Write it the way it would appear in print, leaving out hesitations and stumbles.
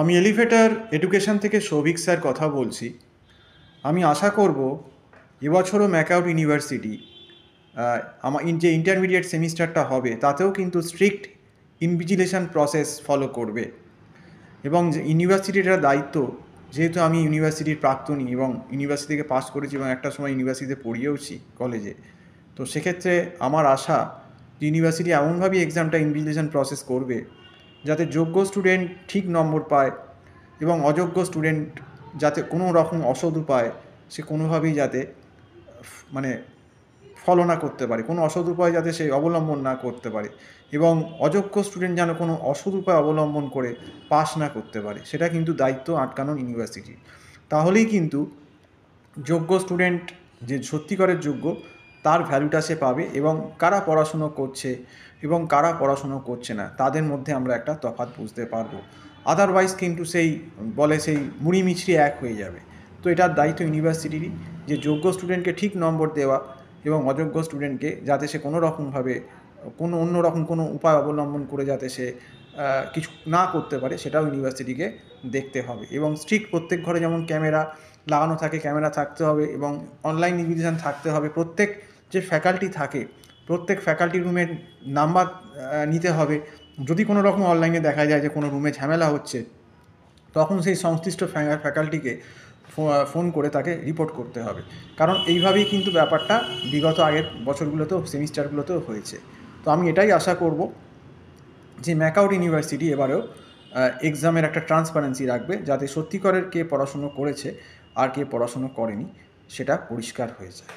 আমি elevator education থেকে Souvik sir কথা বলছি। আমি আশা করব এবছরও ম্যাকআউট ইউনিভার্সিটি আমার যে ইন্টারমিডিয়েট সেমিস্টারটা হবে তাতেও কিন্তু স্ট্রিক্ট ইনভিজিলেশন প্রসেস ফলো করবে এবং যে ইউনিভার্সিটিটার দায়িত্ব, যেহেতু আমি ইউনিভার্সিটির প্রাক্তনী এবং ইউনিভার্সিটি থেকে পাস করেছি এবং একটা সময় ইউনিভার্সিটিতে পড়িয়েওছি কলেজে, তো সেক্ষেত্রে আমার আশা যে ইউনিভার্সিটি এমনভাবেই এক্সামটা ইনভিজিলেশন প্রসেস করবে যাতে যোগ্য স্টুডেন্ট ঠিক নম্বর পায় এবং অযোগ্য স্টুডেন্ট যাতে কোনো রকম অসৎ উপায় সে কোনোভাবেই যাতে মানে ফলো না করতে পারে, কোনো অসৎ উপায় যাতে সে অবলম্বন না করতে পারে এবং অযোগ্য স্টুডেন্ট যেন কোনো অসৎ উপায় অবলম্বন করে পাস না করতে পারে, সেটা কিন্তু দায়িত্ব আটকানোর ইউনিভার্সিটির। তাহলেই কিন্তু যোগ্য স্টুডেন্ট যে সত্যিকারের যোগ্য তার ভ্যালুটা সে পাবে এবং কারা পড়াশুনো করছে এবং কারা পড়াশুনো করছে না তাদের মধ্যে আমরা একটা তফাৎ বুঝতে পারবো। আদারওয়াইজ কিন্তু সেই বলে সেই মুড়ি মিছরি এক হয়ে যাবে। তো এটার দায়িত্ব ইউনিভার্সিটিরই যে যোগ্য স্টুডেন্টকে ঠিক নম্বর দেওয়া এবং অযোগ্য স্টুডেন্টকে যাতে সে কোনো রকমভাবে কোনো অন্য রকম কোনো উপায় অবলম্বন করে যাতে সে কিছু না করতে পারে সেটাও ইউনিভার্সিটিকে দেখতে হবে। এবং স্ট্রিক্ট প্রত্যেক ঘরে যেমন ক্যামেরা লাগানো থাকে, ক্যামেরা থাকতে হবে এবং অনলাইন ইনভিজিলেশন থাকতে হবে। প্রত্যেক যে ফ্যাকাল্টি থাকে প্রত্যেক ফ্যাকাল্টি রুমের নাম্বার নিতে হবে। যদি কোনো রকম অনলাইনে দেখা যায় যে কোনো রুমে ঝামেলা হচ্ছে, তখন সেই সংশ্লিষ্ট ফ্যাকাল্টিকে ফোন করে তাকে রিপোর্ট করতে হবে। কারণ এইভাবেই কিন্তু ব্যাপারটা বিগত আগের বছরগুলোতেও সেমিস্টারগুলোতেও হয়েছে। তো আমি এটাই আশা করব যে ম্যাকআউট ইউনিভার্সিটি এবারেও এক্সামের একটা ট্রান্সপারেন্সি রাখবে যাতে সত্যিকারের কে পড়াশুনো করেছে আর কে পড়াশুনো করেনি সেটা পরিষ্কার হয়ে যায়।